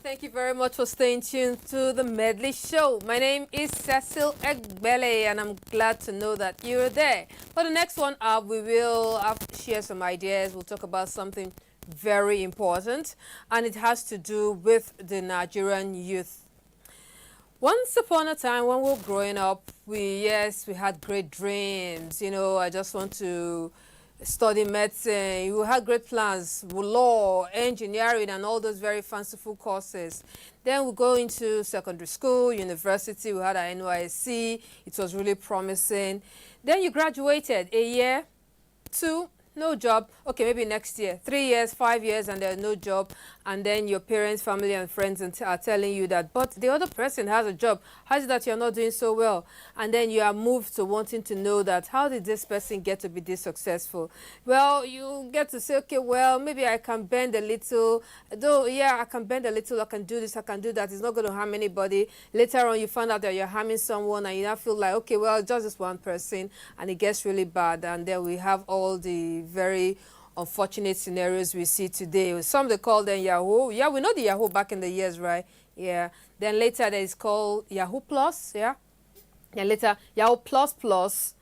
Thank you very much for staying tuned to the Medley Show. My name is Cecil Egbele, and I'm glad to know that you're there. For the next one up, we will share some ideas. We'll talk about something very important, and it has to do with the Nigerian youth. Once upon a time, when we were growing up, we had great dreams. I just want to study medicine. We had great plans, law, engineering, and all those very fanciful courses. Then we go into secondary school, university. We had our NYSC. It was really promising. Then you graduated a year, two, no job. Okay, maybe next year. 3 years, 5 years, and there's no job. And then your parents, family, and friends are telling you that, but the other person has a job. How is it that you're not doing so well? And then you are moved to wanting to know that, how did this person get to be this successful? Well, you get to say, okay, well, maybe I can bend a little. Though, yeah, I can bend a little. I can do this. I can do that. It's not going to harm anybody. Later on, you find out that you're harming someone, and you now feel like, okay, well, just this one person, and it gets really bad. And then we have all the very unfortunate scenarios we see today. Some they call them Yahoo. Yeah, we know the Yahoo back in the years, right? Yeah. Then later there is called Yahoo Plus. Yeah. Then later Yahoo Plus Plus.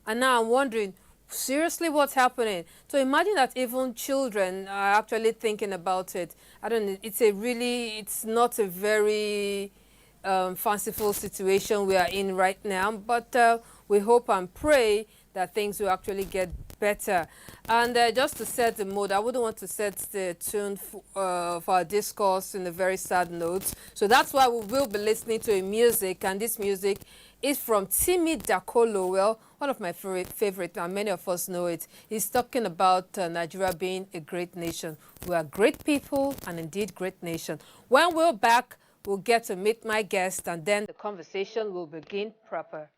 And now I'm wondering, seriously, what's happening? So imagine that even children are actually thinking about it. I don't know. It's not a very fanciful situation we are in right now. But we hope and pray that things will actually get better. And just to set the mood, I wouldn't want to set the tune for our discourse in a very sad note. So that's why we will be listening to a music, and this music is from Timmy Dakolo. Well, one of my favorite, and many of us know it. He's talking about Nigeria being a great nation. We are great people and indeed great nation. When we're back, we'll get to meet my guest, and then the conversation will begin proper.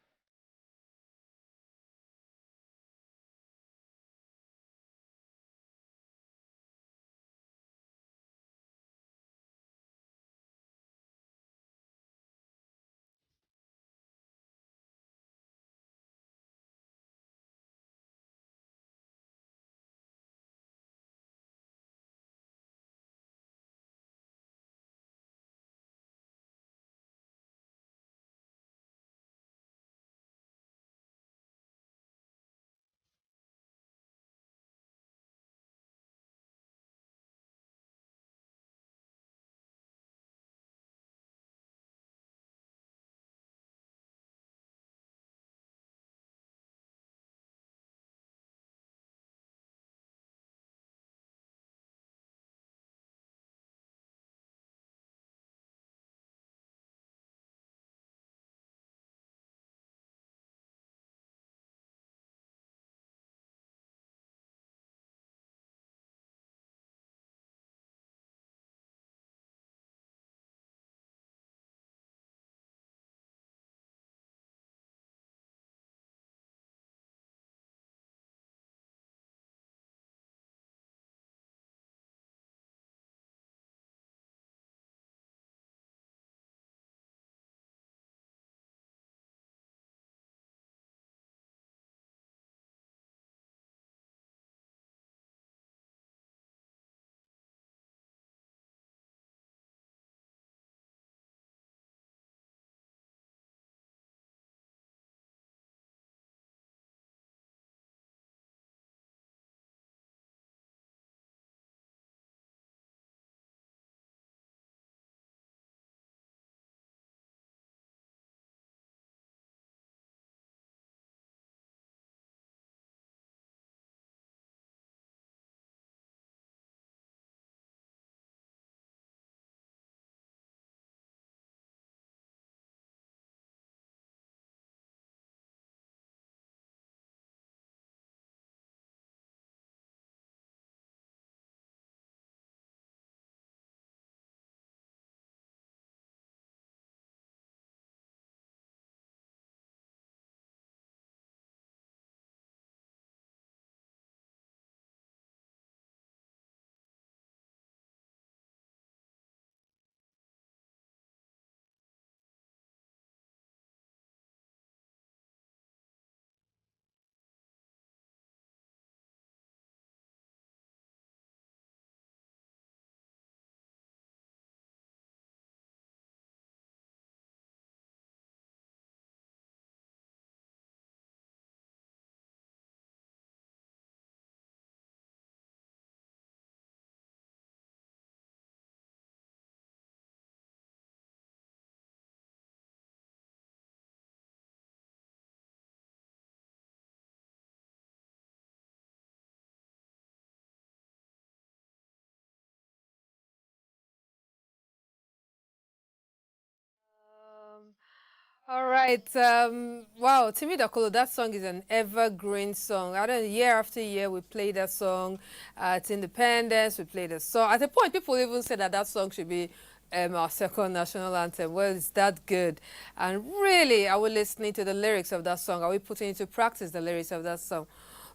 All right. Wow, Timmy Dakolo, that song is an evergreen song. I don't know, year after year, we play that song at Independence. We play the song. At a point, people even say that that song should be our second national anthem. Well, it's that good. And really, are we listening to the lyrics of that song? Are we putting into practice the lyrics of that song?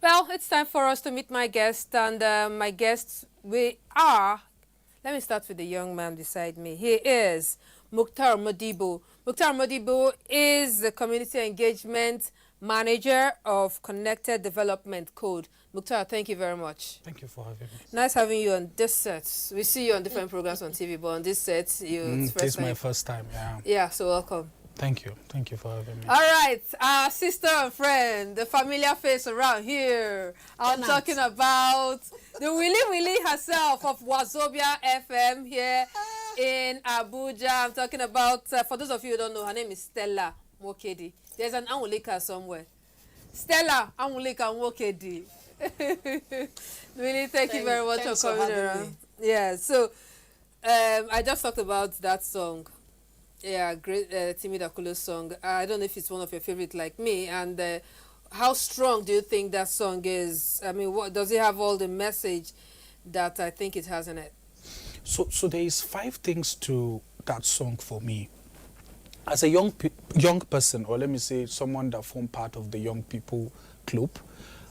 Well, it's time for us to meet my guest. And my guests, we are... Let me start with the young man beside me. He is Mukhtar Modibo. Mukhtar Modibo is the Community Engagement Manager of Connected Development Code. Mukhtar, thank you very much. Thank you for having me. Nice having you on this set. We see you on different programs on TV, but on this set, This is my first time, yeah. Yeah, so welcome. Thank you. Thank you for having me. All right, our sister and friend, the familiar face around here. I'm talking about the Willy herself of Wazobia FM here in Abuja. I'm talking about, for those of you who don't know, her name is Stella Nwokedi. There's an Anwulika somewhere. Stella Anwulika Nwokedi. Really, thank you very much for coming around. Yeah, so I just talked about that song. Yeah, great Timmy Dakolo's song. I don't know if it's one of your favorite like me. And how strong do you think that song is? I mean, what does it have all the message that I think it has in it? So there is 5 things to that song for me. As a young person, or let me say someone that formed part of the young people club,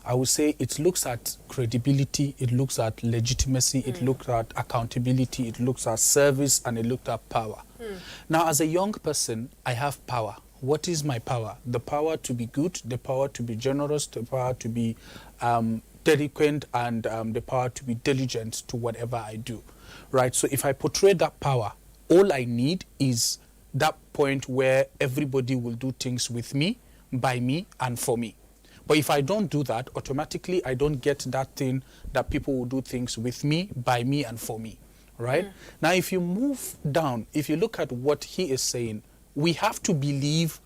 I would say it looks at credibility, it looks at legitimacy, it looks at accountability, it looks at service, and it looks at power. Now, as a young person, I have power. What is my power? The power to be good, the power to be generous, the power to be delinquent, and the power to be diligent to whatever I do, right? So if I portray that power, all I need is that point where everybody will do things with me, by me, and for me. But if I don't do that, automatically I don't get that thing that people will do things with me, by me, and for me, right? Now, if you move down, if you look at what he is saying, we have to believe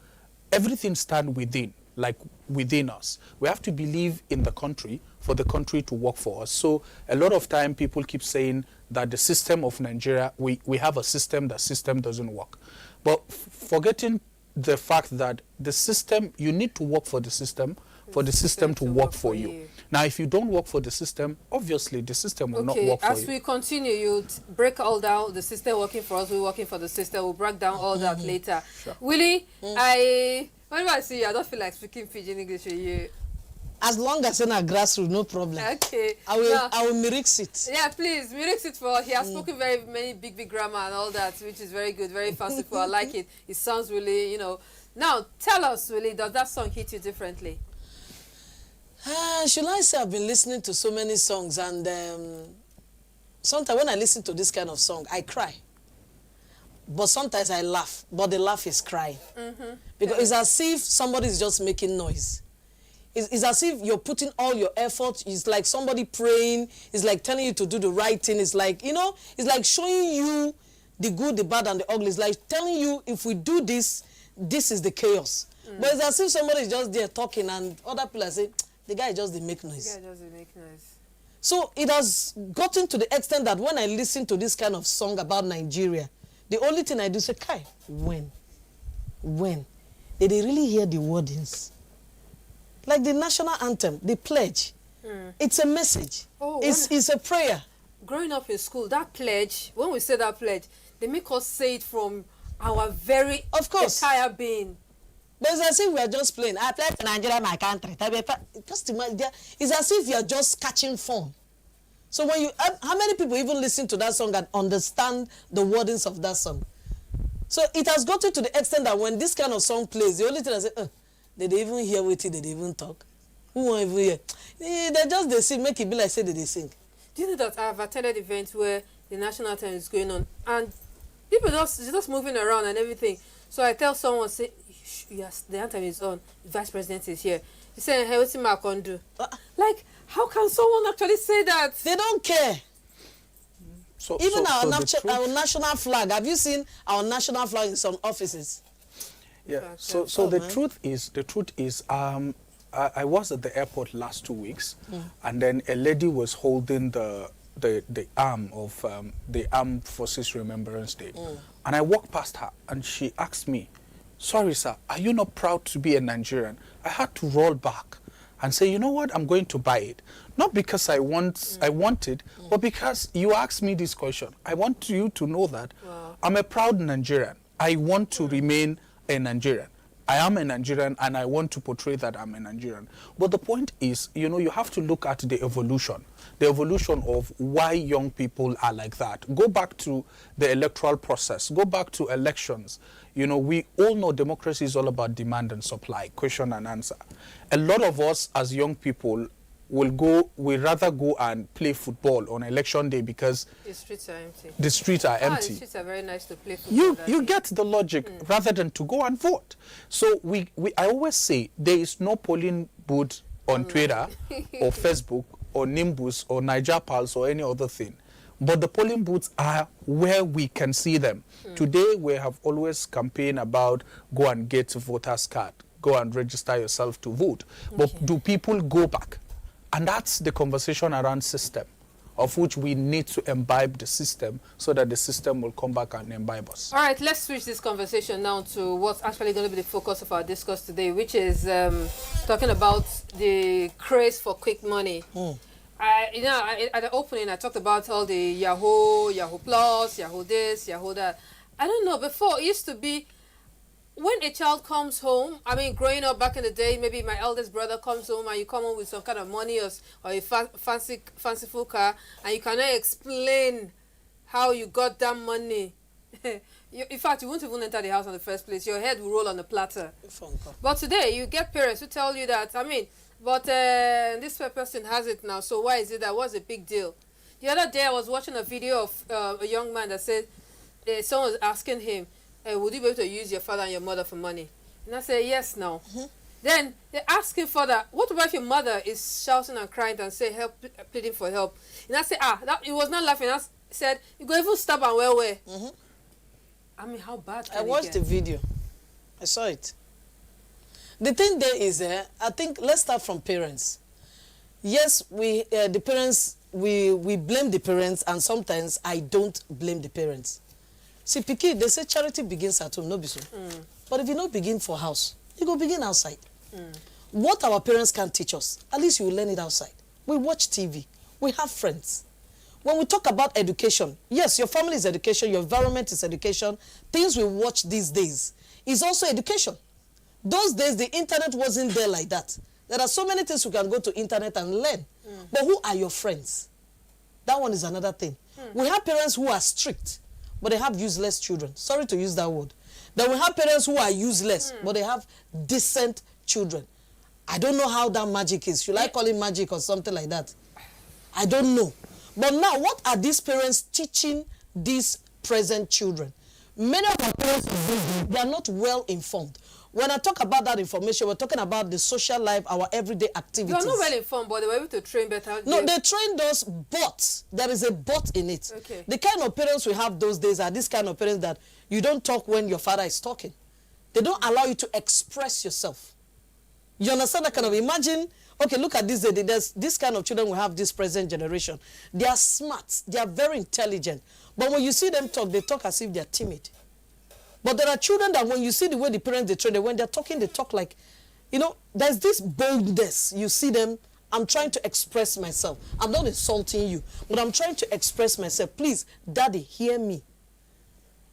everything stands within, like within us. We have to believe in the country for the country to work for us. So a lot of time people keep saying that the system of Nigeria, we have a system, that system doesn't work. But forgetting the fact that the system, you need to work for the system to work for you. Now, if you don't work for the system, obviously the system will not work for you. As we continue, you break all down the system working for us, we're working for the system. We'll break down all that later. Sure. Willie, whenever I see you, I don't feel like speaking Pidgin English with you. As long as in a grassroots, no problem. Okay. I will mix it. Yeah, please, mix it for. He has spoken very many big grammar and all that, which is very good, very fanciful. I like it. It sounds really, you know. Now, tell us, Willie, does that song hit you differently? Should I say I've been listening to so many songs, and sometimes when I listen to this kind of song, I cry. But sometimes I laugh, but the laugh is crying. Because it's as if somebody is just making noise. It's as if you're putting all your effort. It's like somebody praying. It's like telling you to do the right thing. It's like, you know, it's like showing you the good, the bad, and the ugly. It's like telling you, if we do this, this is the chaos. But it's as if somebody is just there talking, and other people are saying, the guy just didn't make noise. The guy doesn't make noise. So it has gotten to the extent that when I listen to this kind of song about Nigeria, the only thing I do is say, Kai, when? Did they really hear the wordings? Like the national anthem, the pledge. It's a message. Oh, it's a prayer. Growing up in school, that pledge, when we say that pledge, they make us say it from our very entire being. But it's as if we are just playing. I pledge to Nigeria, my country. Just imagine, it's as if you are just catching fun. So when you, how many people even listen to that song and understand the wordings of that song? So it has gotten to the extent that when this kind of song plays, the only thing I say, did they even hear what did they even talk? Who won't even hear? They sing, make it be like say that they sing. Do you know that I've attended events where the national anthem is going on and people just moving around and everything? So I tell someone, say, yes, the anthem is on, the vice president is here. He said, hey, what's my con do? Like, how can someone actually say that? They don't care. Even our national flag. Have you seen our national flag in some offices? Yeah. So the truth is, I was at the airport last 2 weeks, and then a lady was holding the arm of the Armed Forces Remembrance Day, and I walked past her, and she asked me, sorry, sir, are you not proud to be a Nigerian? I had to roll back and say, you know what, I'm going to buy it. Not because I want it, but because you asked me this question. I want you to know that I'm a proud Nigerian. I want to remain a Nigerian. I am a Nigerian, and I want to portray that I'm a Nigerian. But the point is, you know, you have to look at the evolution of why young people are like that. Go back to the electoral process. Go back to elections. You know, we all know democracy is all about demand and supply, question and answer. A lot of us as young people we rather go and play football on election day because the streets are empty. The streets are empty. The streets are very nice to play football. You get the logic rather than to go and vote. So I always say there is no polling booth on Twitter or Facebook or Nimbus or Niger Pulse or any other thing. But the polling booths are where we can see them. Today we have always campaigned about go and get a voter's card, go and register yourself to vote. But do people go back? And that's the conversation around system, of which we need to imbibe the system so that the system will come back and imbibe us. All right, let's switch this conversation now to what's actually going to be the focus of our discourse today, which is talking about the craze for quick money. At the opening, I talked about all the Yahoo Plus, Yahoo this, Yahoo that. I don't know, before it used to be, when a child comes home, I mean, growing up back in the day, maybe my eldest brother comes home and you come home with some kind of money or a fanciful car, and you cannot explain how you got that money. In fact, you won't even enter the house in the first place. Your head will roll on the platter. But today, you get parents who tell you that, I mean, but this person has it now, so why is it that? What's the big deal? The other day, I was watching a video of a young man that said, someone was asking him, would you be able to use your father and your mother for money? And I said, yes, no. Then they ask him further, what about if your mother is shouting and crying and say, help, pleading for help? And I said, it was not laughing. I said, you go even stab and well. I mean, how bad can I watched the video. I saw it. The thing there is, I think, let's start from parents. Yes, the parents, we blame the parents, and sometimes I don't blame the parents. See, Piki, they say charity begins at home, no be so. But if you don't begin for house, you go begin outside. What our parents can teach us, at least you will learn it outside. We watch TV. We have friends. When we talk about education, yes, your family is education, your environment is education. Things we watch these days is also education. Those days, the internet wasn't there like that. There are so many things you can go to internet and learn. But who are your friends? That one is another thing. We have parents who are strict, but they have useless children. Sorry to use that word. Then we have parents who are useless, but they have decent children. I don't know how that magic is. Should I call it magic or something like that? I don't know. But now, what are these parents teaching these present children? Many of our parents, they are not well informed. When I talk about that information, we're talking about the social life, our everyday activities. You are not well informed, but they were able to train better. No, they trained us, but there is a but in it. Okay. The kind of parents we have those days are this kind of parents that you don't talk when your father is talking. They don't allow you to express yourself. You understand that kind of, imagine, okay, look at this, there's this kind of children we have this present generation. They are smart, they are very intelligent, but when you see them talk, they talk as if they are timid. But there are children that when you see the way the parents, they train them, when they're talking, they talk like, you know, there's this boldness. You see them, I'm trying to express myself. I'm not insulting you, but I'm trying to express myself. Please, daddy, hear me.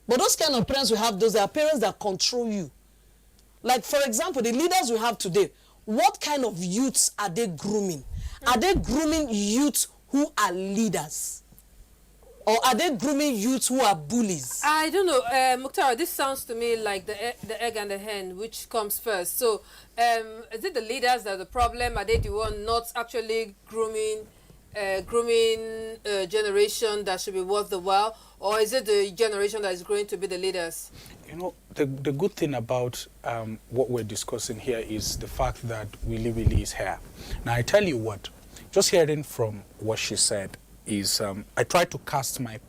But those kind of parents we have, those are parents that control you. Like, for example, the leaders we have today, what kind of youths are they grooming? Are they grooming youths who are leaders? Or are they grooming youths who are bullies? I don't know. Mukhtar, this sounds to me like the egg and the hen, which comes first. So, is it the leaders that are the problem? Are they the one not actually grooming generation that should be worth the while? Or is it the generation that is going to be the leaders? You know, the good thing about what we're discussing here is the fact that Willy Willy is here. Now, I tell you what, just hearing from what she said is, I try to cast my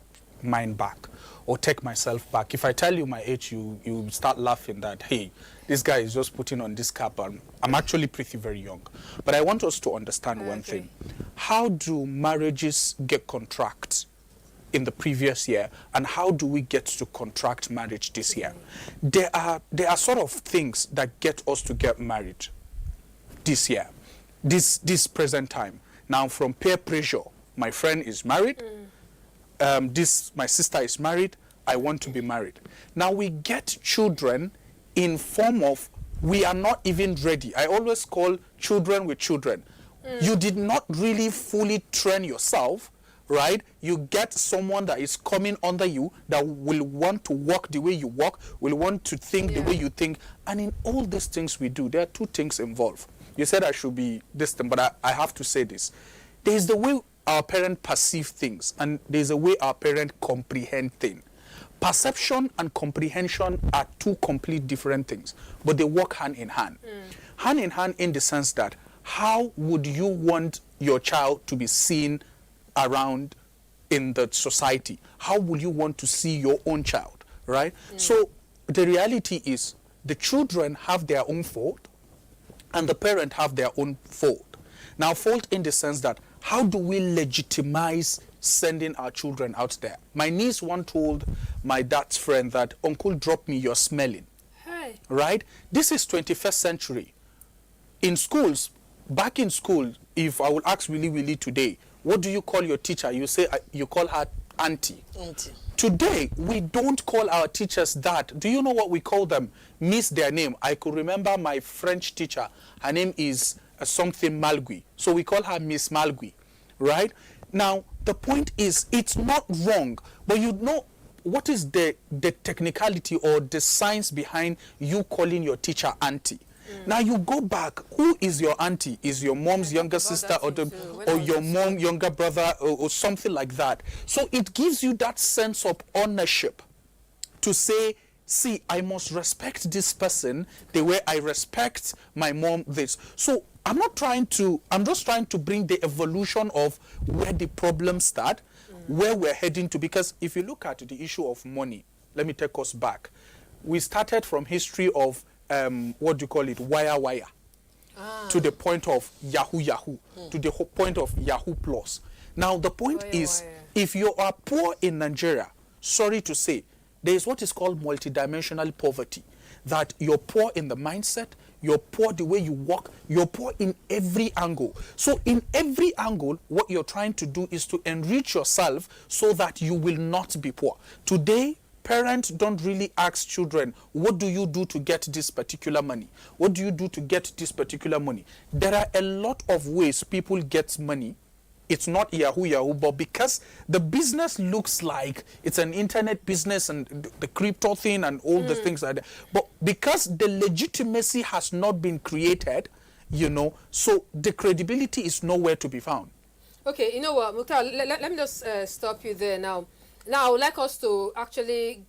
mind back or take myself back. If I tell you my age, you start laughing that, hey, this guy is just putting on this cap, and I'm actually pretty very young. But I want us to understand one thing. How do marriages get contracts? in the previous year, and how do we get to contract marriage this year? There are sort of things that get us to get married this year, this present time. Now, from peer pressure, my friend is married, my sister is married, I want to be married. Now we get children in form of, we are not even ready. I always call children with children. You did not really fully train yourself, right? You get someone that is coming under you that will want to walk the way you walk, will want to think the way you think. And in all these things we do, there are two things involved. You said I should be distant, but I have to say this. There is the way our parents perceive things, and there is a way our parents comprehend things. Perception and comprehension are two complete different things, but they work hand in hand. Hand in hand in the sense that, how would you want your child to be seen around in the society? How would you want to see your own child, right? So the reality is, the children have their own fault, and the parent have their own fault. Now, fault in the sense that, how do we legitimize sending our children out there? My niece once told my dad's friend that, "Uncle, drop me, you're smelling." Hey. Right? This is 21st century. In schools, back in school, if I would ask Willy today, what do you call your teacher? You say, you call her auntie. Auntie. Today, we don't call our teachers that. Do you know what we call them? Miss their name. I could remember my French teacher. Her name is something Malgui. So we call her Miss Malgui, right? Now, the point is, it's not wrong, but you know, what is the technicality or the science behind you calling your teacher auntie? Now you go back, who is your auntie? Is your mom's younger sister or your mom younger brother or something like that? So it gives you that sense of ownership to say, see, I must respect this person the way I respect my mom this. So I'm just trying to bring the evolution of where the problems start, where we're heading to, because if you look at the issue of money, let me take us back. We started from history of what do you call it, wire, to the point of Yahoo, to the point of Yahoo Plus. Now the point is, if you are poor in Nigeria, sorry to say, there is what is called multidimensional poverty, that you're poor in the mindset, you're poor the way you walk, you're poor in every angle. So in every angle, what you're trying to do is to enrich yourself so that you will not be poor. Today, parents don't really ask children, what do you do to get this particular money? What do you do to get this particular money? There are a lot of ways people get money. It's not Yahoo, but because the business looks like it's an internet business and the crypto thing and all the things like that. But because the legitimacy has not been created, you know, so the credibility is nowhere to be found. Okay, you know what, Mukhtar, let me just stop you there now. Now, I would like us to actually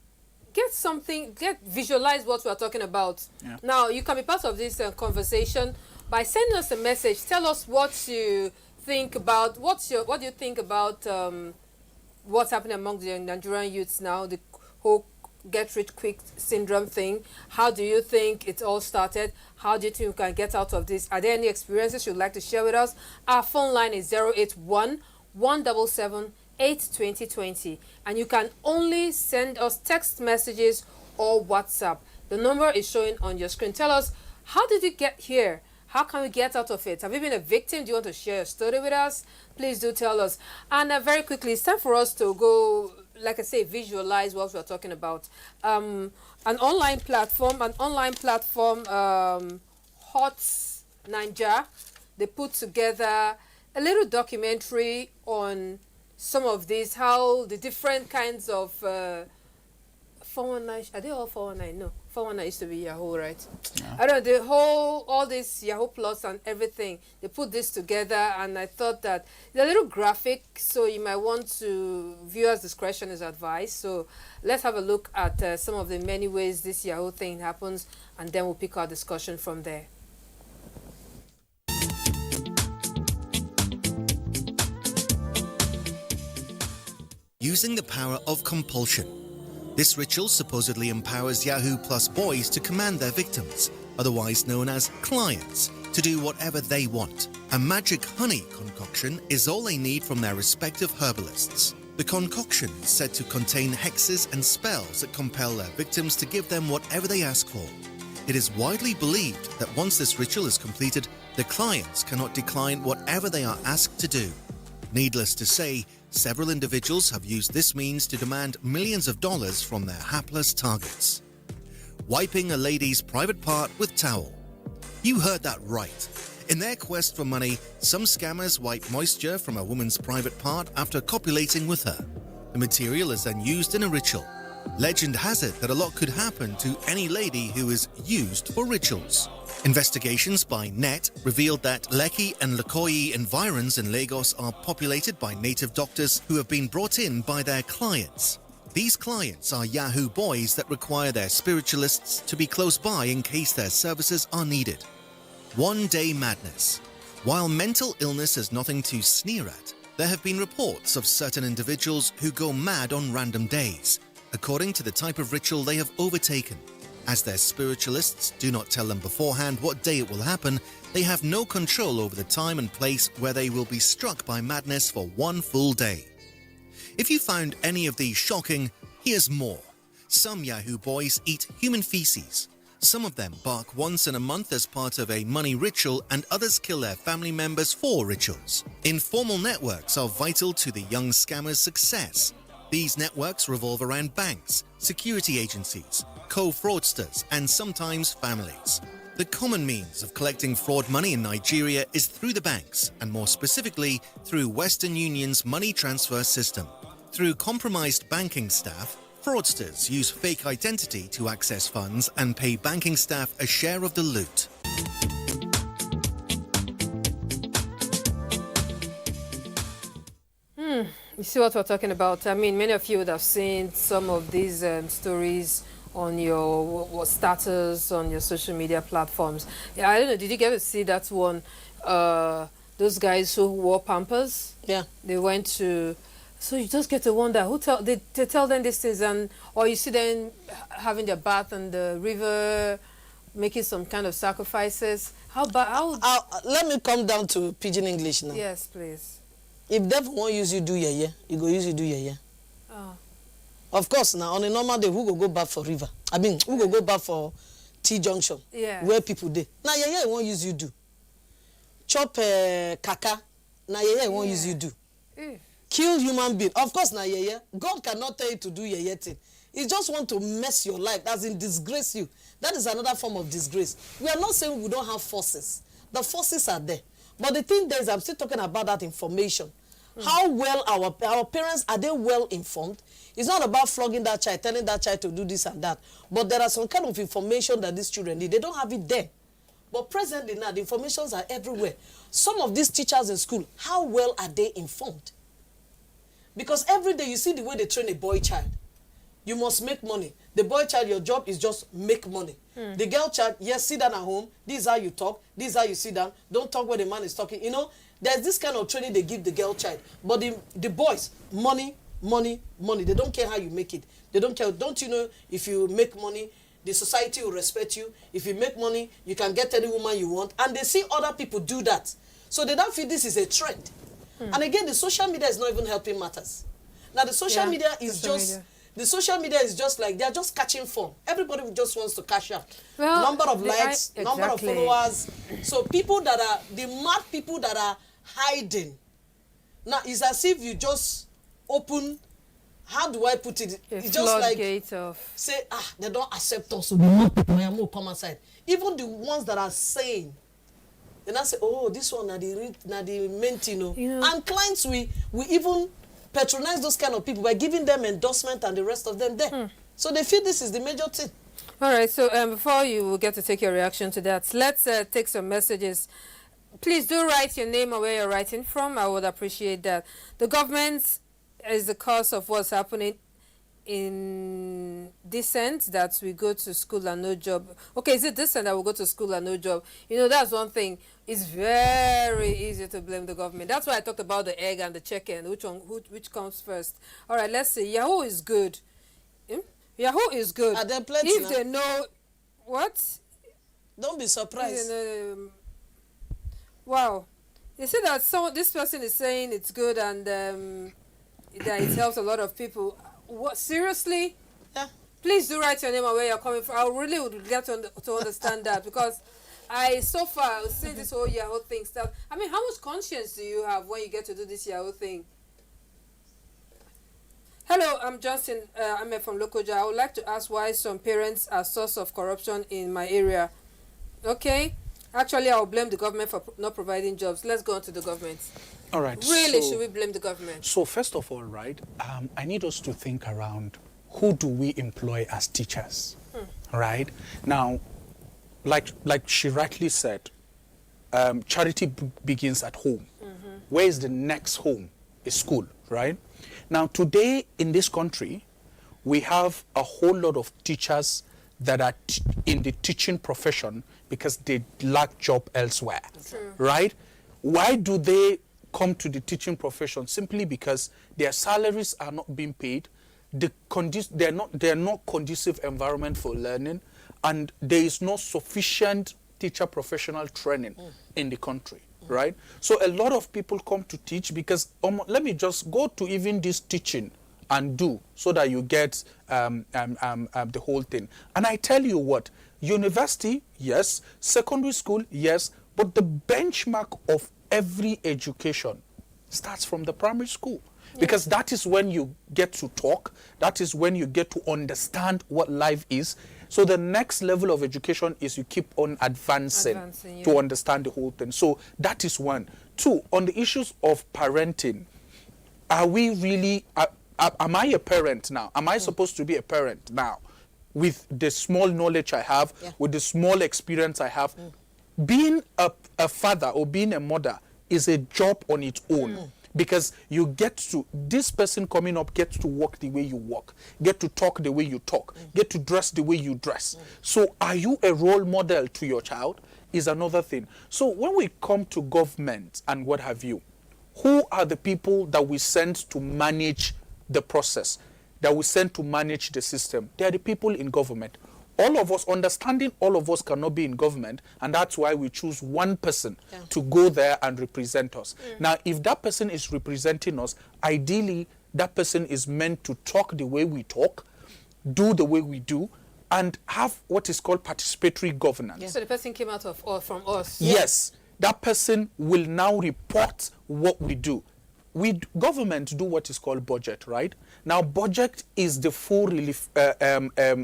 visualize what we are talking about. Yeah. Now, you can be part of this conversation by sending us a message. Tell us what you think about, what do you think about what's happening among the Nigerian youths now, the whole get-rich-quick syndrome thing. How do you think it all started? How do you think we can get out of this? Are there any experiences you'd like to share with us? Our phone line is 081 177 82020, and you can only send us text messages or WhatsApp. The number is showing on your screen. Tell us, how did you get here? How can we get out of it? Have you been a victim? Do you want to share a story with us? Please do tell us. And very quickly, it's time for us to go, like I say, visualize what we're talking about. An online platform, Hot Ninja, they put together a little documentary on some of these, how the different kinds of 419, are they all 419? No, 419 used to be Yahoo, right? Yeah. I don't know, all this Yahoo Plus and everything, they put this together, and I thought that it's a little graphic, so you might want to, viewers' discretion is advised. So let's have a look at some of the many ways this Yahoo thing happens, and then we'll pick our discussion from there. Using the power of compulsion. This ritual supposedly empowers Yahoo Plus boys to command their victims, otherwise known as clients, to do whatever they want. A magic honey concoction is all they need from their respective herbalists. The concoction is said to contain hexes and spells that compel their victims to give them whatever they ask for. It is widely believed that once this ritual is completed, the clients cannot decline whatever they are asked to do. Needless to say, several individuals have used this means to demand millions of dollars from their hapless targets. Wiping a lady's private part with towel. You heard that right. In their quest for money, some scammers wipe moisture from a woman's private part after copulating with her. The material is then used in a ritual. Legend has it that a lot could happen to any lady who is used for rituals. Investigations by NET revealed that Lekki and Lukoyi environs in Lagos are populated by native doctors who have been brought in by their clients. These clients are Yahoo boys that require their spiritualists to be close by in case their services are needed. One-day madness. While mental illness is nothing to sneer at, there have been reports of certain individuals who go mad on random days, according to the type of ritual they have overtaken. As their spiritualists do not tell them beforehand what day it will happen, they have no control over the time and place where they will be struck by madness for one full day. If you found any of these shocking, here's more. Some Yahoo boys eat human feces. Some of them bark once in a month as part of a money ritual, and others kill their family members for rituals. Informal networks are vital to the young scammers' success. These networks revolve around banks, security agencies, co-fraudsters, and sometimes families. The common means of collecting fraud money in Nigeria is through the banks, and more specifically, through Western Union's money transfer system. Through compromised banking staff, fraudsters use fake identity to access funds and pay banking staff a share of the loot. You see what we're talking about? I mean, many of you would have seen some of these stories on your status on your social media platforms. Yeah, I don't know. Did you get to see that one? Those guys who wore Pampers. Yeah. They went to. So you just get to wonder who they tell them these things, or you see them having their bath in the river, making some kind of sacrifices. Let me come down to pidgin English now. Yes, please. If devil won't use you do yeye, you go use you do yeye. Oh. Of course, now on a normal day, who go back for river? I mean, who go back for T junction? Yeah. Where people dey. Now yeye won't use you do. Chop kaka. Now yeye won't use you do. Kill human being. Of course, now yeye. God cannot tell you to do yeye thing. He just want to mess your life, as in disgrace you. That is another form of disgrace. We are not saying we don't have forces. The forces are there. But the thing there is, I'm still talking about that information. How well our parents, are they well informed? It's not about flogging that child, telling that child to do this and that. But there are some kind of information that these children need. They don't have it there. But presently now, the informations are everywhere. Some of these teachers in school, how well are they informed? Because every day you see the way they train a boy child. You must make money. The boy child, your job is just make money. The girl child, yes, sit down at home. This is how you talk. This is how you sit down. Don't talk where the man is talking. You know, there's this kind of training they give the girl child. But the boys, money, money, money. They don't care how you make it. They don't care. Don't you know if you make money, the society will respect you. If you make money, you can get any woman you want. And they see other people do that. So they don't feel this is a trend. And again, the social media is not even helping matters. Now, the social media is just... The social media is just like, they're just catching fun. Everybody just wants to cash out. Well, number of likes, number of followers. So people that are, the mad people that are hiding. Now, it's as if you just open, how do I put it? It's just like, say, they don't accept us. So the mad people will come outside. Even the ones that are saying, they now say, oh, this one, na the main thing. You know. And clients, we even patronize those kind of people by giving them endorsement and the rest of them there. So they feel this is the major thing. All right, so before you will get to take your reaction to that, let's take some messages. Please do write your name and where you're writing from. I would appreciate that. The government is the cause of what's happening in this sense, that we go to school and no job. Okay, is it this sense that we go to school and no job? You know, that's one thing. It's very easy to blame the government. That's why I talked about the egg and the chicken. Which comes first? All right, let's see. Yahoo is good. Yahoo is good. Are there plenty if now? they know what? Don't be surprised. Wow. You see that this person is saying it's good, and that it helps a lot of people. What, seriously? Yeah. Please do write your name and where you're coming from. I really would get to understand that, because so far, since this whole Yahoo thing stuff, I mean, how much conscience do you have when you get to do this Yahoo thing? Hello, I'm Johnson. I'm from Lokoja. I would like to ask why some parents are source of corruption in my area. Okay. Actually, I will blame the government for not providing jobs. Let's go on to the government. All right. Really, so, should we blame the government? So first of all, right, I need us to think around, who do we employ as teachers, right? Now, like she rightly said, charity begins at home. Where is the next home? Is school, right? Now, today in this country, we have a whole lot of teachers that are in the teaching profession because they lack job elsewhere, right? Why do they come to the teaching profession? Simply because their salaries are not being paid, they're not conducive environment for learning, and there is no sufficient teacher professional training in the country, right? So a lot of people come to teach because, let me just go to even this teaching and do, so that you get the whole thing. And I tell you what, university, yes, secondary school, yes, but the benchmark of every education starts from the primary school. Because that is when you get to talk, that is when you get to understand what life is. So the next level of education is you keep on advancing to understand the whole thing. So that is one. Two, on the issues of parenting, are we really, am I a parent now? Am I supposed to be a parent now? With the small knowledge I have, with the small experience I have, being a father or being a mother is a job on its own. Because you get to, this person coming up gets to walk the way you walk, get to talk the way you talk, get to dress the way you dress. So are you a role model to your child is another thing. So when we come to government and what have you, who are the people that we send to manage the process, that we send to manage the system? They are the people in government. All of us, understanding all of us cannot be in government, and that's why we choose one person to go there and represent us. Now, if that person is representing us, ideally, that person is meant to talk the way we talk, do the way we do, and have what is called participatory governance. So the person came out of or from us. Yes, that person will now report what we do. Government do what is called budget, right? Now, budget is the full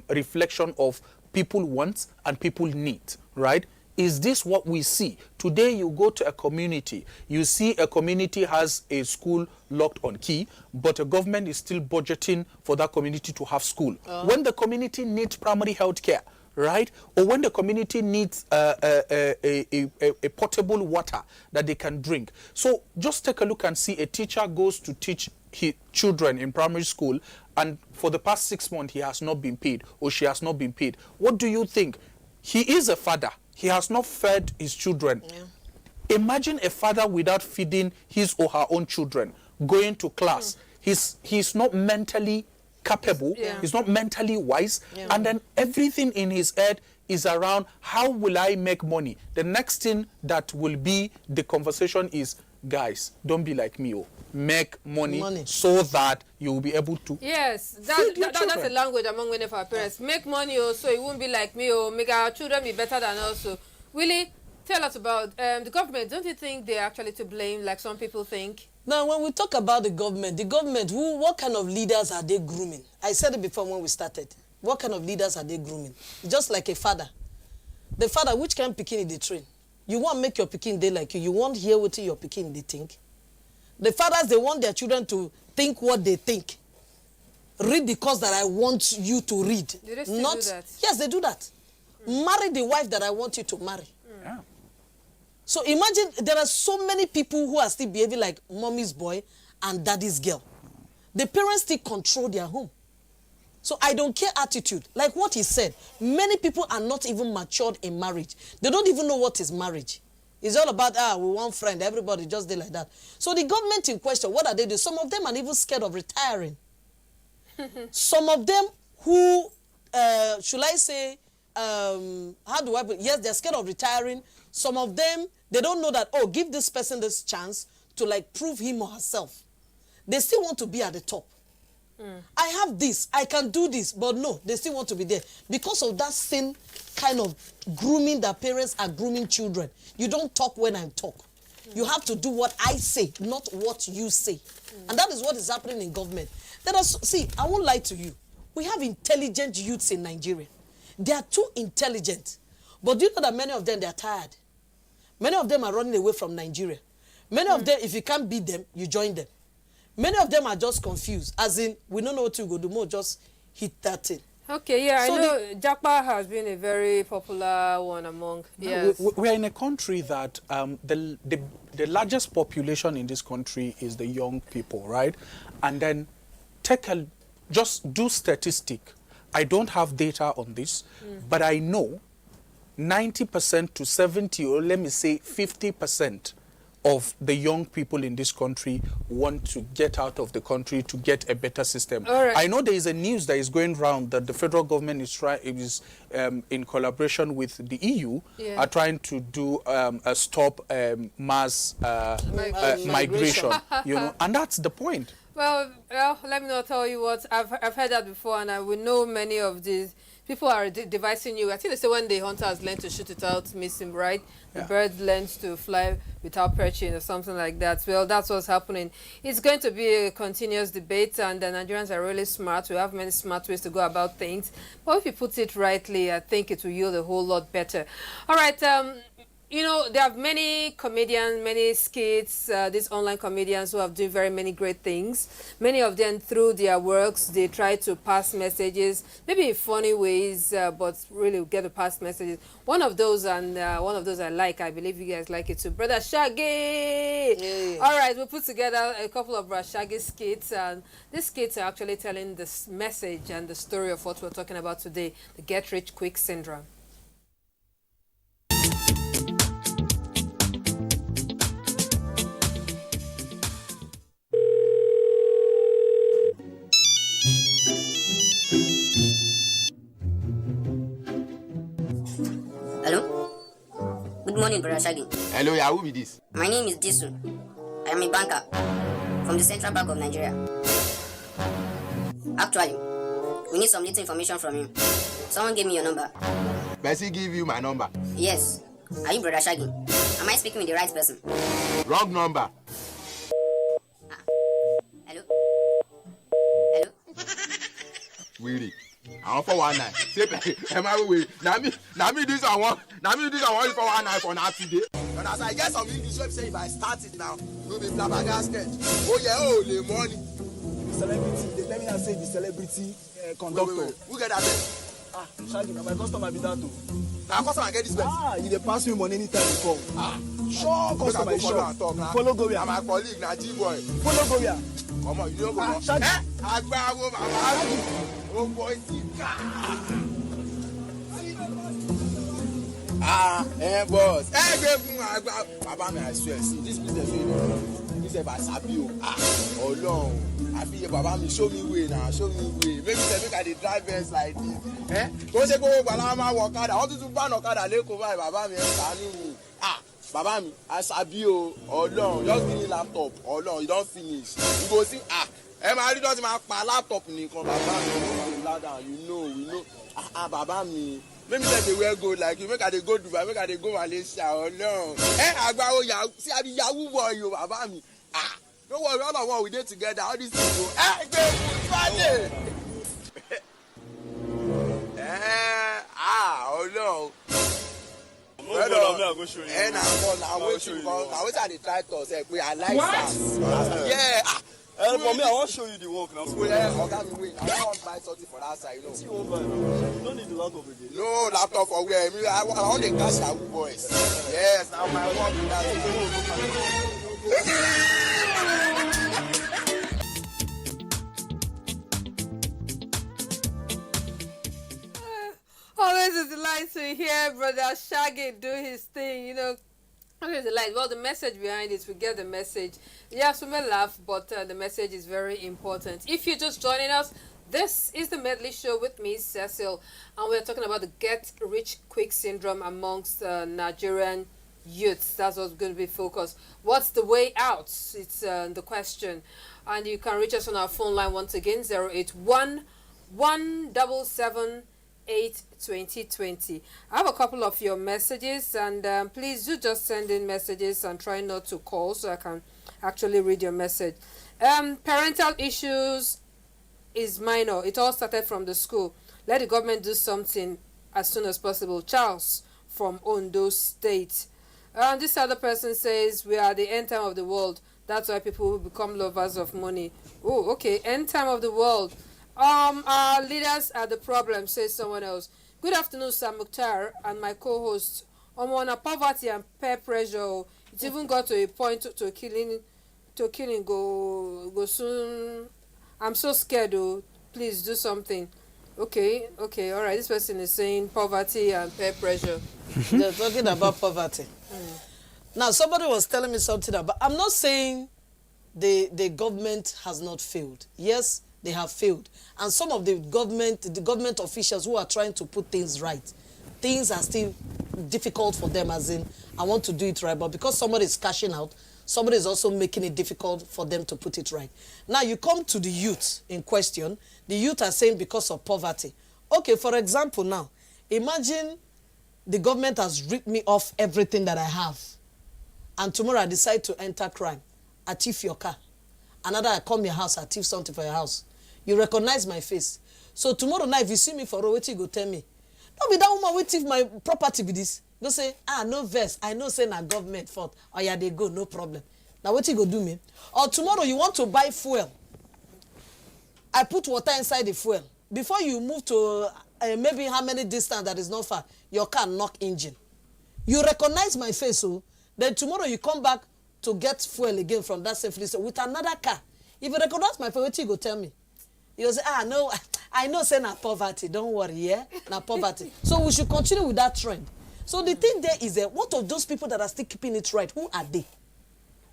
reflection of people wants and people need, right? Is this what we see? Today, you go to a community, you see a community has a school locked on key, but a government is still budgeting for that community to have school. When the community needs primary health care, right? Or when the community needs a potable water that they can drink. So just take a look and see a teacher goes to teach his children in primary school, and for the past 6 months he has not been paid or she has not been paid. What do you think? He is a father. He has not fed his children. Imagine a father without feeding his or her own children, going to class. He's not mentally capable, he's not mentally wise, and then everything in his head is around, how will I make money? The next thing that will be the conversation is, guys, don't be like me, make money so that you will be able to that's a language among many of our parents. Make money so it won't be like me, or make our children be better than us. So Willie, tell us about the government. Don't you think they're actually to blame like some people think? Now, when we talk about the government, what kind of leaders are they grooming? I said it before when we started. What kind of leaders are they grooming? Just like a father. The father, which kind of pikin they train? You want to make your pikin they like you. You want to hear what your pikin they think. The fathers, they want their children to think what they think. Read the course that I want you to read. Do they still do that? Yes, they do that. Marry the wife that I want you to marry. So imagine there are so many people who are still behaving like mommy's boy and daddy's girl. The parents still control their home. So I don't care attitude. Like what he said, many people are not even matured in marriage. They don't even know what is marriage. It's all about, we want friend, everybody just did like that. So the government in question, what are they doing? Some of them are even scared of retiring. Some of them who, should I say, how do I put it? Yes, they're scared of retiring. Some of them, they don't know that, give this person this chance to like prove him or herself. they still want to be at the top. I have this, I can do this, but no, they still want to be there. Because of that same kind of grooming that parents are grooming children. You don't talk when I talk. You have to do what I say, not what you say. And that is what is happening in government. See, I won't lie to you. We have intelligent youths in Nigeria. They are too intelligent. But do you know that many of them, they are tired? Many of them are running away from Nigeria. Many of them, if you can't beat them, you join them. Many of them are just confused, as in, we don't know what to go do more, just hit that thing. Okay, yeah, So I know Japa has been a very popular one among, yes. We are in a country that the largest population in this country is the young people, right? And then just do statistic. I don't have data on this, but I know 90% to 70, or let me say 50% of the young people in this country want to get out of the country to get a better system. Right. I know there is a news that is going around that the federal government is in collaboration with the EU, are trying to do a stop mass migration. You know, and that's the point. Well, let me not tell you what, I've heard that before, and we know many of these people are devising you. I think they say when the hunters learn to shoot without missing, right? The bird learns to fly without perching or something like that. Well, that's what's happening. It's going to be a continuous debate, and the Nigerians are really smart. We have many smart ways to go about things. But if you put it rightly, I think it will yield a whole lot better. All right. You know, there are many comedians, many skits, these online comedians who have done very many great things. Many of them, through their works, they try to pass messages, maybe in funny ways, but really get to pass messages. One of those, and one of those I like, I believe you guys like it too, Brother Shaggy! Yeah. All right, we put together a couple of Brother Shaggy skits, and these skits are actually telling this message and the story of what we're talking about today, the get-rich-quick syndrome. Good morning, Brother Shaggy. Hello, yeah, who be this? My name is Disu. I am a banker from the Central Bank of Nigeria. Actually, we need some little information from you. Someone gave me your number. Bessie give you my number. Yes. Are you Brother Shaggy? Am I speaking with the right person? Wrong number. Hello? Hello? Weary. I want 419. Say, am I weary? Now me this I want. Now me this I want 419 for now today. And as I get some English web say if I start it now, you'll be flabbergasted. Oh yeah, oh the money. The celebrity, they tell me I say the celebrity conductor. Wait. Who get that then? Ah, Shaggy, now my customer be that too. Now customer get this best. Ah, you dey pass me money anytime you come. Ah, sure, customer is sure. Follow go where? Na my colleague, na G-boy. Follow go where? Come on, you don't go. Ah, Shaggy. Agbawo mama. Oh boy, boss. Baba me, I swear, see, this business, this ever sabi o. Oh long. I feel Baba me show me way now, show me way. Maybe they make I dey drive best like this. Don't say go Balama Wakada. I want to ban Okada Leko by Baba me. Baba me, I sabi o. Oh long, just give me laptop. Oh long, you don't finish. You go see I don't my laptop nìkan Baba mi ladder, you know, we know. Baba mi. Make me say they wear gold like you. Make I dey go Dubai, make I dey go Malaysia. Oh no. Agbawo Yahoo. See I be Yahoo boy, yo, Baba mi. Don't worry, all of us we dey together. All these people. Funny. Oh no. I'll go show you. Now wait I dey try to say, I like that. Yeah. For me, I want to show you the work now. Wait. I don't want to buy something for that side, you know. See, you won't buy. You don't need the laptop again. No laptop for where? I want the cash Yahoo boys. Yes, now my work with that. Always a delight to hear Brother Shaggy do his thing, you know. Always a delight. Well, the message behind it, we get the message. Yes, we may laugh, but the message is very important. If you're just joining us, this is the Medley Show with me, Cecil, and we're talking about the get-rich-quick syndrome amongst Nigerian youths. That's what's going to be focused. What's the way out? It's the question. And you can reach us on our phone line once again, 081 177 82020. I have a couple of your messages, and please do just send in messages and try not to call so I can actually read your message. Parental issues is minor. It all started from the school. Let the government do something as soon as possible. Charles from Ondo State. This other person says we are the end time of the world. That's why people will become lovers of money. Oh, okay. End time of the world. Our leaders are the problem, says someone else. Good afternoon, Sir Mukhtar and my co-host. On poverty and peer pressure, it even got to a point to killing go soon. I'm so scared though. Please do something. Okay, all right. This person is saying poverty and peer pressure. They're talking about poverty. Now, somebody was telling me something about, I'm not saying the government has not failed. Yes, they have failed. And some of the government officials who are trying to put things right, things are still difficult for them, as in, I want to do it right. But because somebody is cashing out, somebody is also making it difficult for them to put it right. Now, you come to the youth in question. The youth are saying because of poverty. Okay, for example now, imagine the government has ripped me off everything that I have. And tomorrow I decide to enter crime. I thief your car. Another, I come your house, I thief something for your house. You recognize my face. So tomorrow night, if you see me for road, you go tell me, no be that woman wey thief my property be this. Go say, no verse. I know say na government fault. Oh yeah, they go, no problem. Now what you go do me? Or tomorrow you want to buy fuel. I put water inside the fuel. Before you move to maybe how many distance that is not far, your car knock engine. You recognize my face, so then tomorrow you come back to get fuel again from that same place with another car. If you recognize my face, what you go tell me? You say, no, I know say na poverty. Don't worry, yeah, na poverty. So we should continue with that trend. So the thing there is that what of those people that are still keeping it right? Who are they?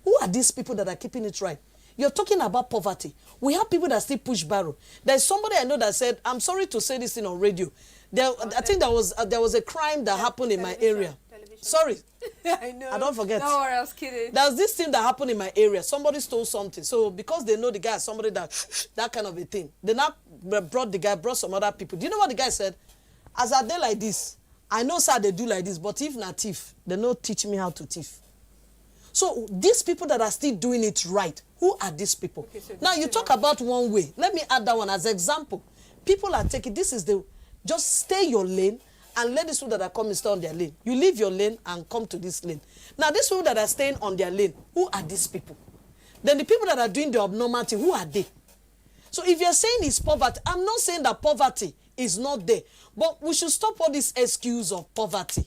Who are these people that are keeping it right? You're talking about poverty. We have people that still push barrel. There's somebody I know that said, I'm sorry to say this thing on radio. I think there was a crime that happened in my area. Sorry. I know. I don't forget. No worry, I was kidding. There's this thing that happened in my area. Somebody stole something. So because they know the guy, somebody that kind of a thing. They now brought some other people. Do you know what the guy said? As I do like this, I know sir they do like this, but if not thief, they don't teach me how to thief. So these people that are still doing it right, who are these people? Okay, so now you talk about one way. Let me add that one as example. People are taking, just stay your lane and let these people that are coming stay on their lane. You leave your lane and come to this lane. Now these people that are staying on their lane, who are these people? Then the people that are doing the abnormality, who are they? So if you're saying it's poverty, I'm not saying that poverty is not there. But we should stop all this excuse of poverty.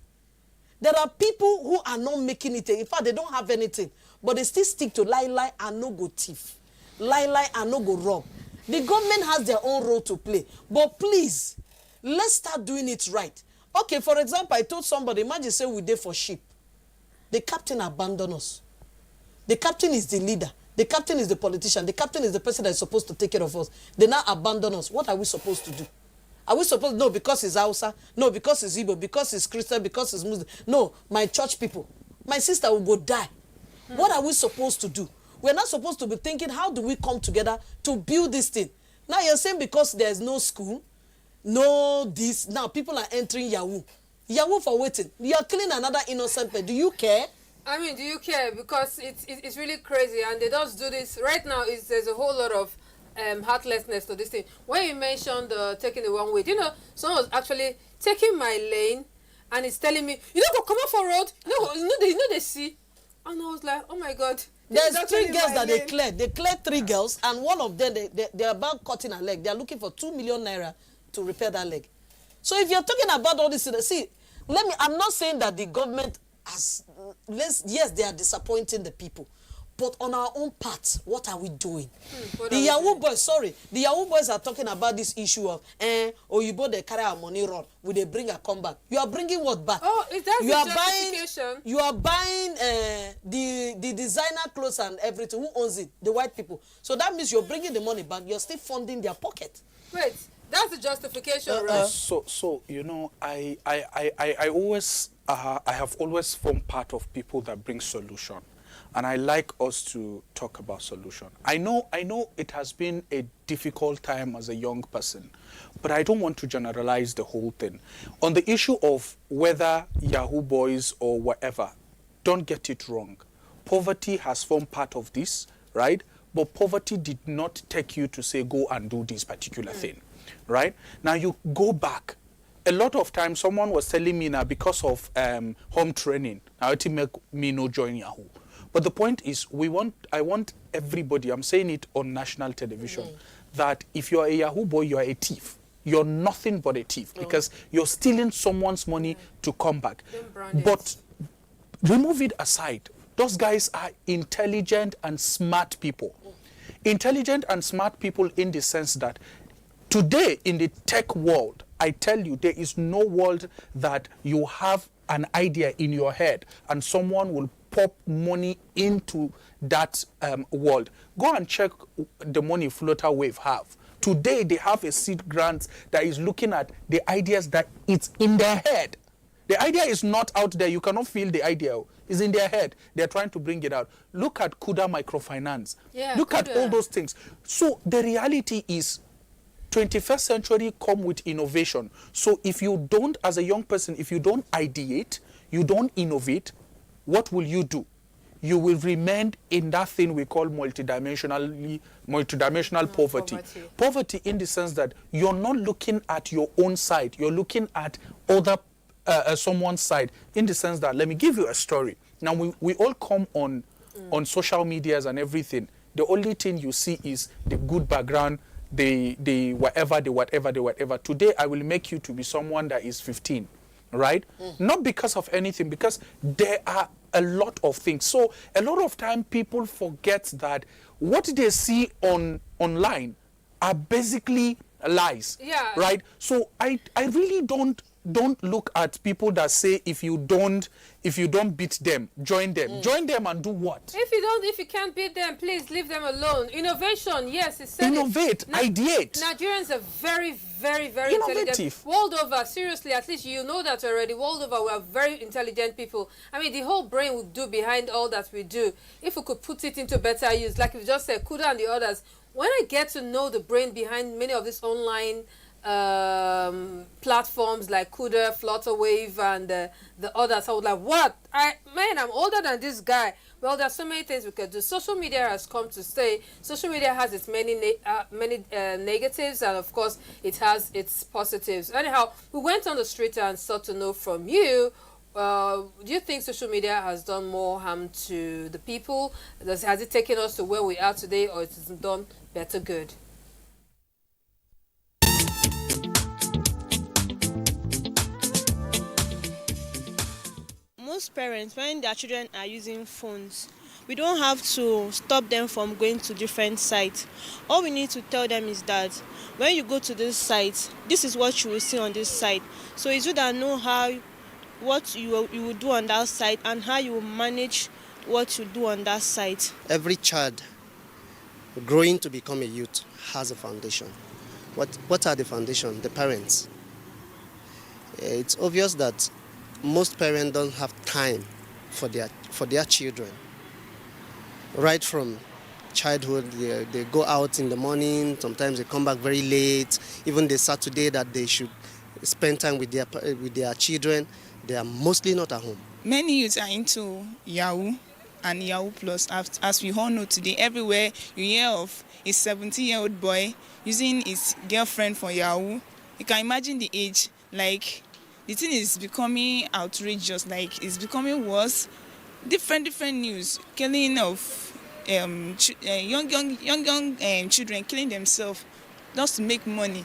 There are people who are not making it. In fact, they don't have anything. But they still stick to lie and no go thief. Lie and no go rob. The government has their own role to play. But please, let's start doing it right. Okay, for example, I told somebody, imagine say we there for sheep. The captain abandoned us. The captain is the leader. The captain is the politician. The captain is the person that is supposed to take care of us. They now abandon us. What are we supposed to do? Are we supposed to, no, because it's Hausa, no, because it's Igbo, because it's Christian, because it's Muslim. No, my church people, my sister will go die. What are we supposed to do? We're not supposed to be thinking, how do we come together to build this thing? Now you're saying because there's no school, no this, now people are entering Yahoo. Yahoo for waiting. You're killing another innocent person. Do you care? I mean, do you care? Because it's really crazy, and they just do this. Right now, there's a whole lot of heartlessness to this thing. When you mentioned taking the wrong way, do you know, someone was actually taking my lane and it's telling me, you don't go come out for road, you know they see. And I was like, oh my God. There's 3 girls that they cleared. They cleared 3 girls, and one of them, they're about cutting a leg. They're looking for 2 million naira to repair that leg. So if you're talking about all this, see, I'm not saying that the government has, yes, they are disappointing the people. But on our own part, what are we doing? The Yahoo boys are talking about this issue of, you both they carry our money run, will they bring a comeback? You are bringing what back? Oh, is that the justification? You are buying the designer clothes and everything. Who owns it? The white people. So that means you're bringing the money back. You're still funding their pocket. Wait, that's the justification, right? So you know, I always I have always formed part of people that bring solution. And I like us to talk about solution. I know it has been a difficult time as a young person, but I don't want to generalize the whole thing. On the issue of whether Yahoo boys or whatever, don't get it wrong. Poverty has formed part of this, right? But poverty did not take you to say, go and do this particular thing, right? Now you go back. A lot of times someone was telling me now because of home training, now it make me no join Yahoo. But the point is, I want everybody, I'm saying it on national television, that if you're a Yahoo boy, you're a thief. You're nothing but a thief because you're stealing someone's money to come back. But remove it aside. Those guys are intelligent and smart people. Intelligent and smart people in the sense that today in the tech world, I tell you, there is no world that you have an idea in your head and someone will pop money into that world. Go and check the money Flutter Wave have. Today, they have a seed grant that is looking at the ideas that it's in their head. The idea is not out there. You cannot feel the idea. It's in their head. They're trying to bring it out. Look at Kuda Microfinance. Yeah, Look Kuda. at all those things. So the reality is 21st century come with innovation. So if you don't, as a young person, if you don't ideate, you don't innovate, what will you do? You will remain in that thing we call multidimensional poverty. Poverty in the sense that you're not looking at your own side. You're looking at other someone's side in the sense that, let me give you a story. Now, we all come on social medias and everything. The only thing you see is the good background, the whatever. Today, I will make you to be someone that is 15, right? Not because of anything, because there are a lot of things. So a lot of time people forget that what they see online are basically lies, right? So I really don't look at people that say if you don't beat them, join them. Join them and do what? If you can't beat them, please leave them alone. Innovation, yes, it's innovate, ideate. Nigerians are very, very, very intelligent. World over, seriously, at least you know that already. World over, we are very intelligent people. I mean, the whole brain we do behind all that we do, if we could put it into better use, like you just said, Kuda and the others. When I get to know the brain behind many of these online platforms like Kuda, Flutterwave, and the others, I was like, what? I'm older than this guy. Well, there's so many things we could do. Social media has come to stay. Social media has its many negatives, and of course, it has its positives. Anyhow, we went on the street and sought to know from you, do you think social media has done more harm to the people? Has it taken us to where we are today, or it has done better good? Most parents, when their children are using phones, we don't have to stop them from going to different sites. All we need to tell them is that when you go to this site, this is what you will see on this site. So it's you that know what you will do on that site and how you will manage what you do on that site. Every child growing to become a youth has a foundation. What are the foundation? The parents. It's obvious that most parents don't have time for their children. Right from childhood, they go out in the morning, sometimes they come back very late. Even the Saturday that they should spend time with their children, they are mostly not at home. Many youths are into Yahoo and Yahoo Plus. As we all know today, everywhere you hear of a 17-year-old boy using his girlfriend for Yahoo. You can imagine the age. Like, the thing is becoming outrageous. Like, it's becoming worse. Different news. Killing of young children killing themselves just to make money.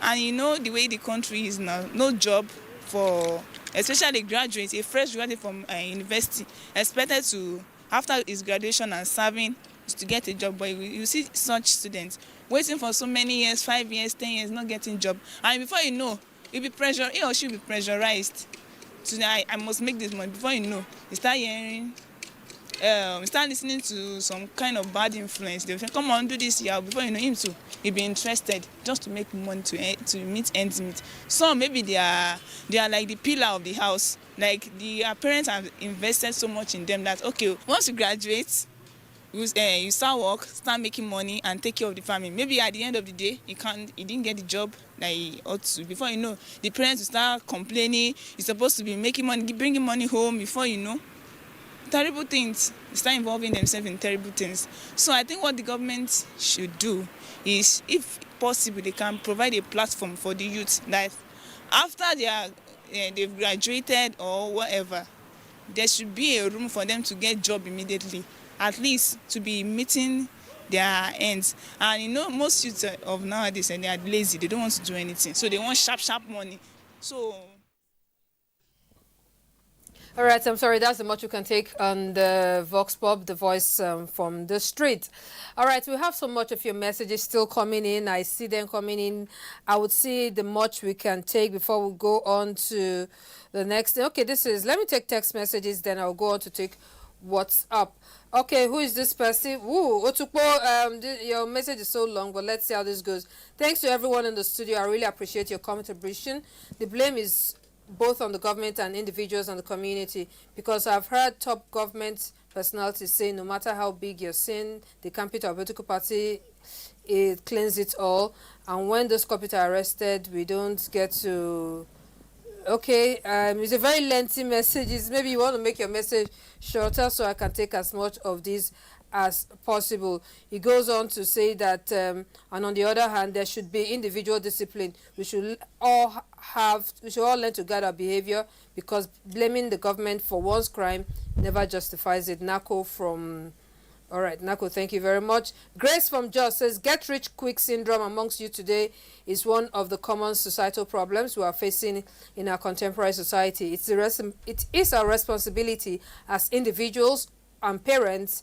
And you know the way the country is now, no job for especially graduates, a fresh graduate from university expected to, after his graduation and serving, to get a job. But you see such students waiting for so many years, 5 years, 10 years, not getting job. And before you know, he or she will be pressurized. So I must make this money. Before you know, you start hearing start listening to some kind of bad influence. They'll say, come on, do this here. Before you know him too, he'll be interested just to make money to meet ends meet. Some maybe they are like the pillar of the house. Like their parents have invested so much in them that okay, once you graduate, you start work, start making money and take care of the family. Maybe at the end of the day, he didn't get the job that he ought to. Before you know, the parents will start complaining. You're supposed to be making money, bringing money home. Before you know, terrible things start involving themselves in terrible things. So I think what the government should do is, if possible, they can provide a platform for the youth that after they've graduated or whatever, there should be a room for them to get job immediately, at least to be meeting their ends. And you know, most youths of nowadays, they are lazy. They don't want to do anything, so they want sharp money. So. All right, I'm sorry, that's the much you can take on the Vox Pop, the voice from the street. All right, we have so much of your messages still coming in. I see them coming in. I would see the much we can take before we go on to the next thing. Okay, let me take text messages, then I'll go on to take what's up. Okay, who is this person? Ooh, Otukpo, your message is so long, but let's see how this goes. Thanks to everyone in the studio. I really appreciate your contribution. The blame is both on the government and individuals and the community, because I've heard top government personalities say no matter how big your sin, the candidate or political party, it cleans it all. And when those culprits are arrested, we don't get to... Okay, it's a very lengthy message. Maybe you want to make your message shorter so I can take as much of this as possible. He goes on to say that, and on the other hand, there should be individual discipline. We should all learn to guide our behavior, because blaming the government for one's crime never justifies it. Nako from... All right, Nako, thank you very much. Grace from Jos says, get rich quick syndrome amongst you today is one of the common societal problems we are facing in our contemporary society. It is our responsibility as individuals and parents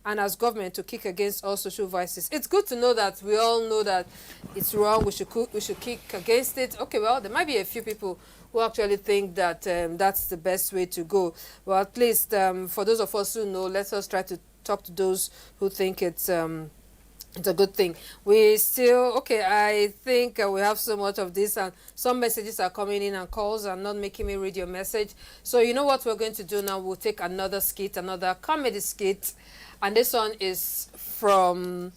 and as government to kick against all social vices. It's good to know that we all know that it's wrong. We should kick against it. Okay, well, there might be a few people who actually think that that's the best way to go. Well, at least for those of us who know, let us try to talk to those who think it's a good thing. We still, okay, I think we have so much of this, and some messages are coming in and calls are not making me read your message. So you know what we're going to do now? We'll take another skit, another comedy skit. And this one is from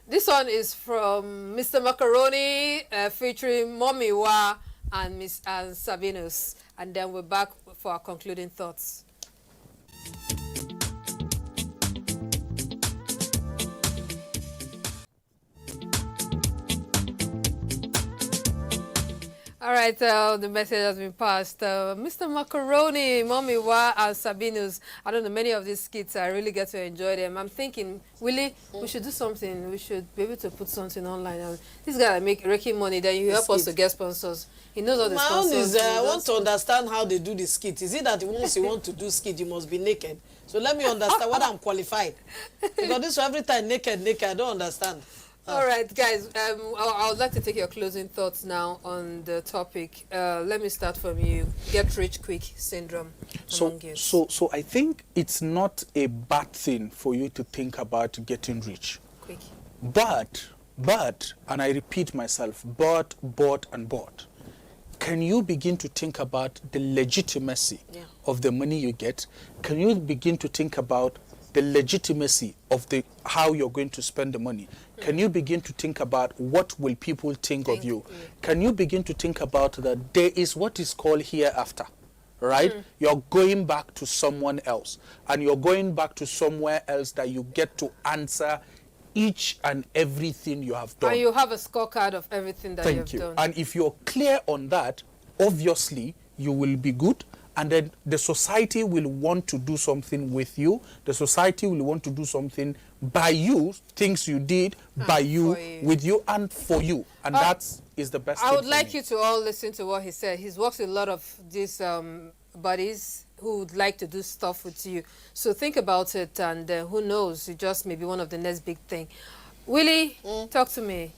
Mr. Macaroni featuring Mommy Wa and Sabinus. And then we're back for our concluding thoughts. All right, the message has been passed. Mr. Macaroni, Mommy Wa, and Sabinus. I don't know, many of these skits, I really get to enjoy them. I'm thinking, Willie, we should do something. We should be able to put something online. And this guy making money, then you help us to get sponsors. He knows all the sponsors. My own is, I want to understand how they do the skit. Is it that once you want to do skit, you must be naked? So let me understand whether I'm qualified. Because this every time naked, I don't understand. All right, guys, I would like to take your closing thoughts now on the topic. Let me start from you. Get rich quick syndrome among youth. So I think it's not a bad thing for you to think about getting rich. Quick. But, and I repeat myself, but, can you begin to think about the legitimacy of the money you get? Can you begin to think about the legitimacy of how you're going to spend the money? Can you begin to think about what will people think of you? Can you begin to think about that there is what is called hereafter, right? You're going back to someone else, and you're going back to somewhere else that you get to answer each and everything you have done. And you have a scorecard of everything that you have done. And if you're clear on that, obviously you will be good. And then the society will want to do something with you. The society will want to do something by you, things you did by you, with you, and for you. And that is the best thing. I would like you to all listen to what he said. He's worked with a lot of these buddies who would like to do stuff with you. So think about it, and who knows, it just may be one of the next big thing. Willie, talk to me.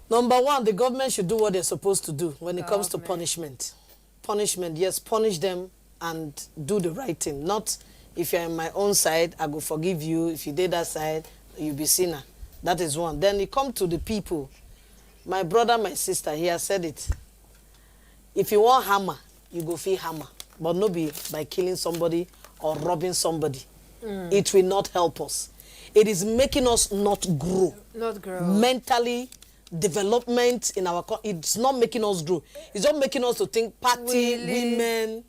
Number one, the government should do what they're supposed to do when it comes to punishment. Punishment, yes, punish them and do the right thing, not If you're in my own side, I go forgive you. If you did that side, you be sinner. That is one. Then it come to the people. My brother, my sister, he has said it. If you want hammer, you go feel hammer. But not be by killing somebody or robbing somebody. It will not help us. It is making us not grow. Not grow. Mentally, development in our... It's not making us grow. It's not making us to think party, women...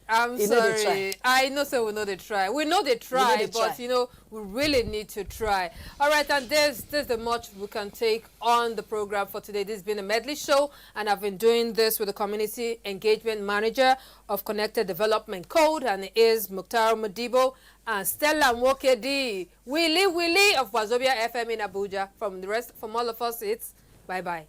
I'm sorry. I know so we know they try. We know they try, but you know, we really need to try. All right, and there's the much we can take on the program for today. This has been a Medley show, and I've been doing this with the Community Engagement Manager of Connected Development Code, and it is Mukhtar Modibo and Stella Mwokedi, Willie of Wazobia FM in Abuja. From all of us, it's bye-bye.